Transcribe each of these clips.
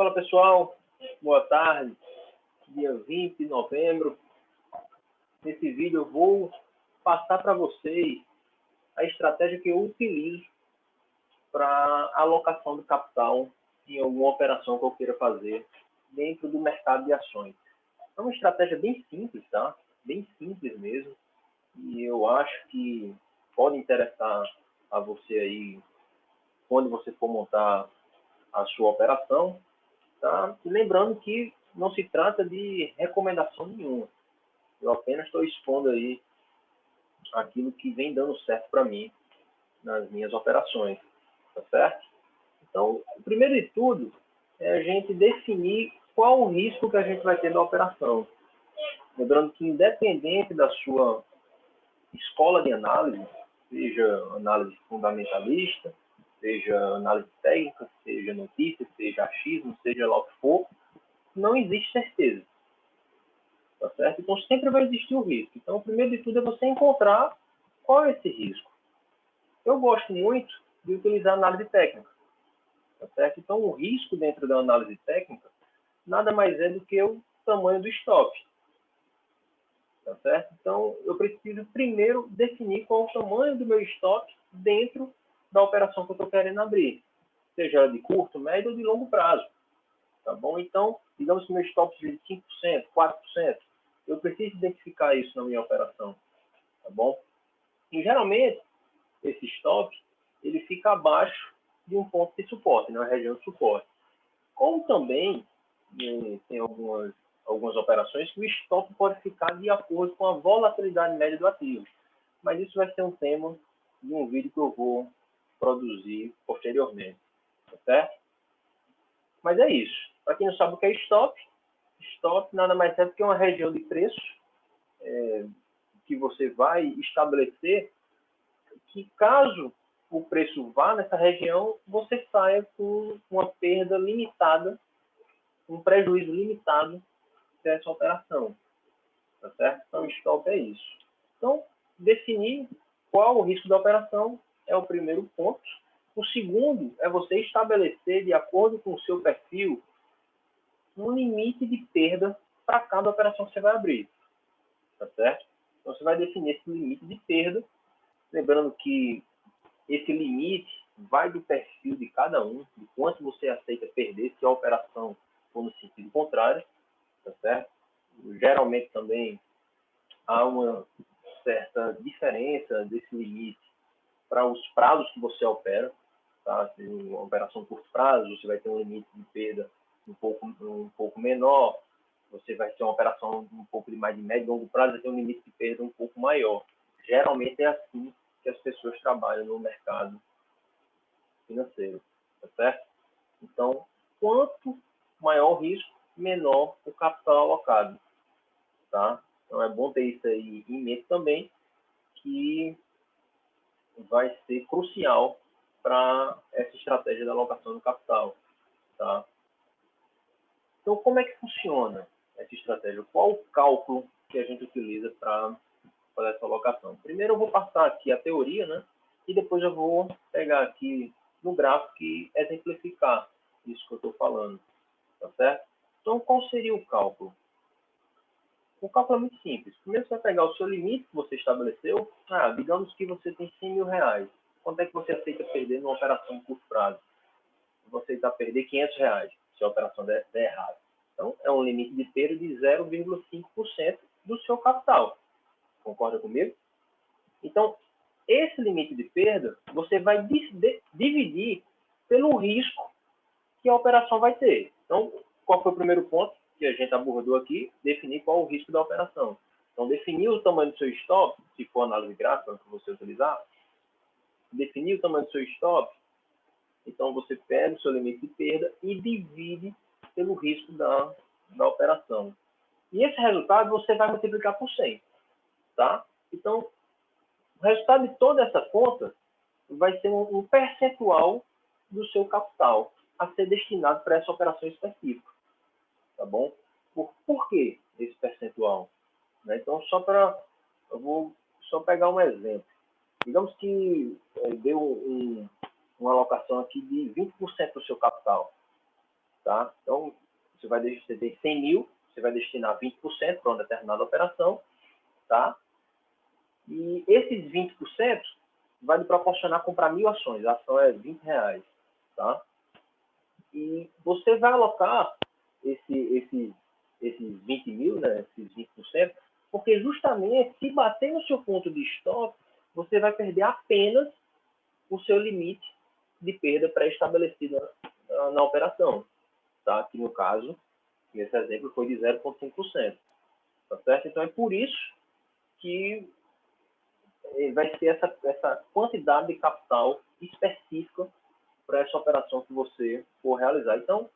Fala pessoal, boa tarde, dia 20 de novembro. Nesse vídeo eu vou passar para vocês a estratégia que eu utilizo para alocação do capital em alguma operação que eu queira fazer dentro do mercado de ações. É uma estratégia bem simples, tá? Bem simples mesmo. E eu acho que pode interessar a você aí quando você for montar a sua operação. Tá? E lembrando que não se trata de recomendação nenhuma. Eu apenas estou expondo aí aquilo que vem dando certo para mim nas minhas operações, tá certo? Então, o primeiro de tudo é a gente definir qual o risco que a gente vai ter da operação. Lembrando que independente da sua escola de análise, seja análise fundamentalista, seja análise técnica, seja notícia, seja achismo, seja lá o que for, não existe certeza, tá certo? Então sempre vai existir o risco. Então o primeiro de tudo é você encontrar qual é esse risco. Eu gosto muito de utilizar análise técnica, tá certo? Então o risco dentro da análise técnica nada mais é do que o tamanho do stop, tá certo? Então eu preciso primeiro definir qual é o tamanho do meu stop dentro da operação que eu estou querendo abrir, seja ela de curto, médio ou de longo prazo. Tá bom? Então, digamos que meu stop seja de 5%, 4%, eu preciso identificar isso na minha operação, tá bom? E geralmente, esse stop, ele fica abaixo de um ponto de suporte, na região de suporte. Como também tem algumas operações que o stop pode ficar de acordo com a volatilidade média do ativo. Mas isso vai ser um tema de um vídeo que eu vou produzir posteriormente, tá certo? Mas é isso. Para quem não sabe o que é stop, stop nada mais é do que uma região de preço que você vai estabelecer que caso o preço vá nessa região, você saia com uma perda limitada, um prejuízo limitado dessa operação. Tá certo? Então, stop é isso. Então, definir qual o risco da operação é o primeiro ponto. O segundo é você estabelecer, de acordo com o seu perfil, um limite de perda para cada operação que você vai abrir. Tá certo? Então, você vai definir esse limite de perda, lembrando que esse limite vai do perfil de cada um, de quanto você aceita perder se a operação for no sentido contrário, tá certo? Geralmente também há uma certa diferença desse limite para os prazos que você opera, tá? Se uma operação curto prazo, você vai ter um limite de perda um pouco menor, você vai ter uma operação um pouco de mais de médio e longo prazo, vai ter um limite de perda um pouco maior. Geralmente é assim que as pessoas trabalham no mercado financeiro, tá certo? Então, quanto maior o risco, menor o capital alocado, tá? Então, é bom ter isso aí em mente também, que vai ser crucial para essa estratégia da alocação do capital, tá? Então, como é que funciona essa estratégia? Qual o cálculo que a gente utiliza para fazer essa alocação? Primeiro eu vou passar aqui a teoria, né? E depois eu vou pegar aqui no gráfico e exemplificar isso que eu estou falando, tá certo? Então, qual seria o cálculo? O cálculo é muito simples. Primeiro você vai pegar o seu limite que você estabeleceu. Digamos que você tem 100 mil reais. Quanto é que você aceita perder numa operação de curto prazo? Você está perder 500 reais se a operação der errado. Então, é um limite de perda de 0,5% do seu capital. Concorda comigo? Então, esse limite de perda, você vai dividir pelo risco que a operação vai ter. Então, qual foi o primeiro ponto que a gente abordou aqui? Definir qual o risco da operação. Então, definir o tamanho do seu stop, se for análise gráfica que você utilizar, definir o tamanho do seu stop, então você pega o seu limite de perda e divide pelo risco da operação. E esse resultado você vai multiplicar por 100, tá? Então, o resultado de toda essa conta vai ser um percentual do seu capital a ser destinado para essa operação específica, tá bom? Por que esse percentual? Então, eu vou só pegar um exemplo. Digamos que deu uma alocação aqui de 20% do seu capital. tá? Então, você tem 100 mil, você vai destinar 20% para uma determinada operação, tá? E esses 20% vai lhe proporcionar comprar 1.000 ações. A ação é R$20, tá? E você vai alocar esses 20 mil, né, esses 20%, porque justamente se bater no seu ponto de stop, você vai perder apenas o seu limite de perda pré-estabelecido na operação, tá? Que no caso, nesse exemplo, foi de 0,5%, tá certo? Então é por isso que vai ser essa quantidade de capital específica para essa operação que você for realizar. Então,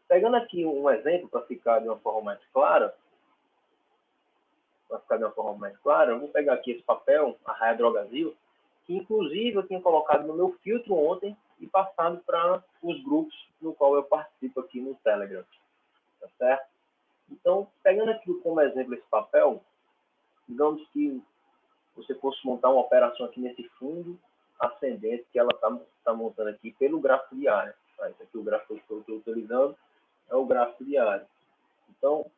pegando aqui um exemplo para ficar de uma forma mais clara, eu vou pegar aqui esse papel, a Raia Drogasil, que inclusive eu tinha colocado no meu filtro ontem e passado para os grupos no qual eu participo aqui no Telegram, tá certo? Então, pegando aqui como exemplo esse papel, digamos que você fosse montar uma operação aqui nesse fundo ascendente que ela está montando aqui pelo gráfico diário. Tá? Esse aqui é o gráfico que eu estou utilizando, é o gráfico diário. Então,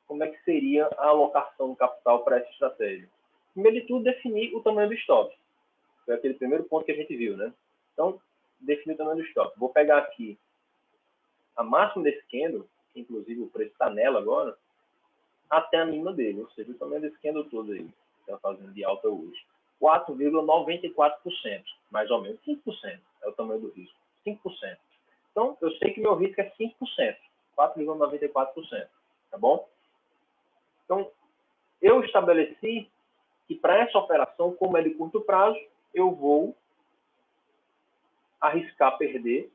como é que seria a alocação de capital para essa estratégia? Primeiro de tudo, definir o tamanho do stop. Foi aquele primeiro ponto que a gente viu, né? Então, definir o tamanho do stop. Vou pegar aqui a máxima desse candle, que inclusive o preço está nela agora, até a mínima dele, ou seja, o tamanho desse candle todo aí, que está fazendo de alta hoje. 4,94%, mais ou menos 5% é o tamanho do risco. 5%. Então, eu sei que meu risco é 5%, 4,94%, tá bom? Então, eu estabeleci que para essa operação, como é de curto prazo, eu vou arriscar perder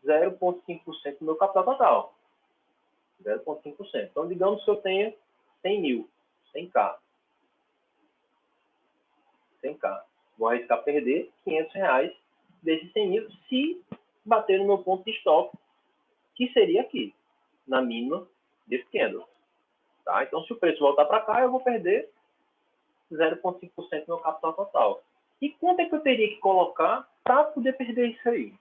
0,5% do meu capital total. 0,5%. Então, digamos que eu tenha 100 mil, 100K. 100K. Vou arriscar perder R$500 desses 100 mil se bater no meu ponto de stop, que seria aqui, na mínima desse candle. Tá? Então, se o preço voltar para cá, eu vou perder 0,5% do meu capital total. E quanto é que eu teria que colocar para poder perder isso aí?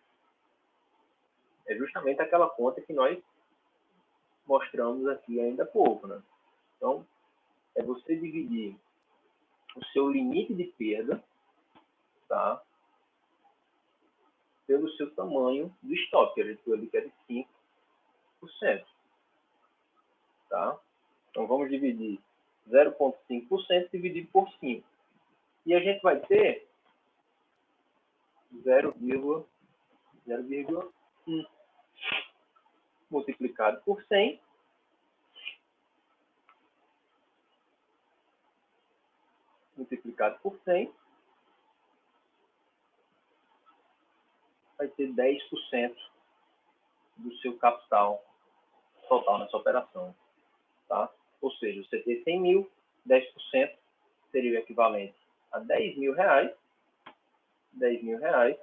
É justamente aquela conta que nós mostramos aqui ainda há pouco, né? Então, é você dividir o seu limite de perda, tá? Pelo seu tamanho do stop, que a gente viu ali que é de 5%, tá? Então, vamos dividir 0,5% dividido por 5. E a gente vai ter 0,1 multiplicado por 100, vai ter 10% do seu capital total nessa operação. Tá? Ou seja, você tem 100 mil, 10% seria o equivalente a R$10.000. R$10.000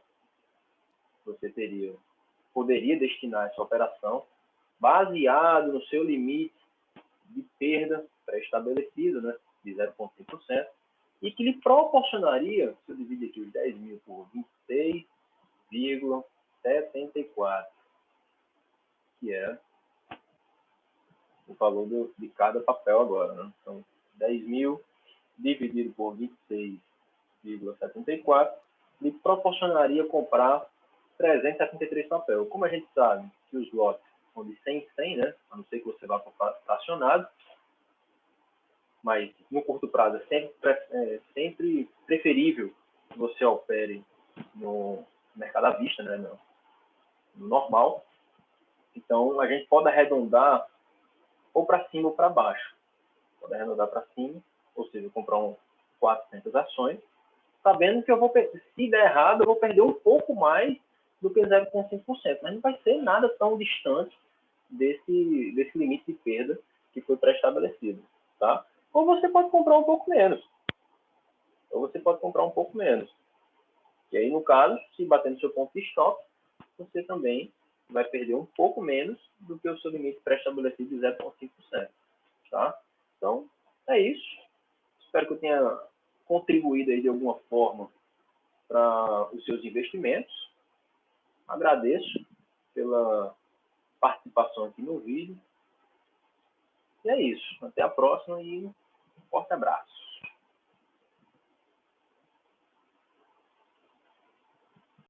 você poderia destinar essa operação baseado no seu limite de perda pré-estabelecido, né, de 0,5%, e que lhe proporcionaria, se eu dividir aqui os 10 mil por 26,74, que é o valor de cada papel agora. Né? Então, 10 mil dividido por 26,74 lhe proporcionaria comprar 373 papel. Como a gente sabe que os lotes são de 100 em 100, né? A não ser que você vá comprar fracionado, mas no curto prazo é sempre preferível que você opere no mercado à vista, né? No normal. Então, a gente pode arredondar ou para cima ou para baixo. Pode arredondar para cima, ou seja, comprar 400 ações, sabendo que se der errado, eu vou perder um pouco mais do que 0,5%, mas não vai ser nada tão distante desse limite de perda que foi pré-estabelecido, tá? Ou você pode comprar um pouco menos. E aí, no caso, se bater no seu ponto de stop, você também vai perder um pouco menos do que o seu limite pré-estabelecido de 0,5%, tá? Então, é isso. Espero que eu tenha contribuído aí de alguma forma para os seus investimentos. Agradeço pela participação participação aqui no vídeo. E é isso. Até a próxima e um forte abraço.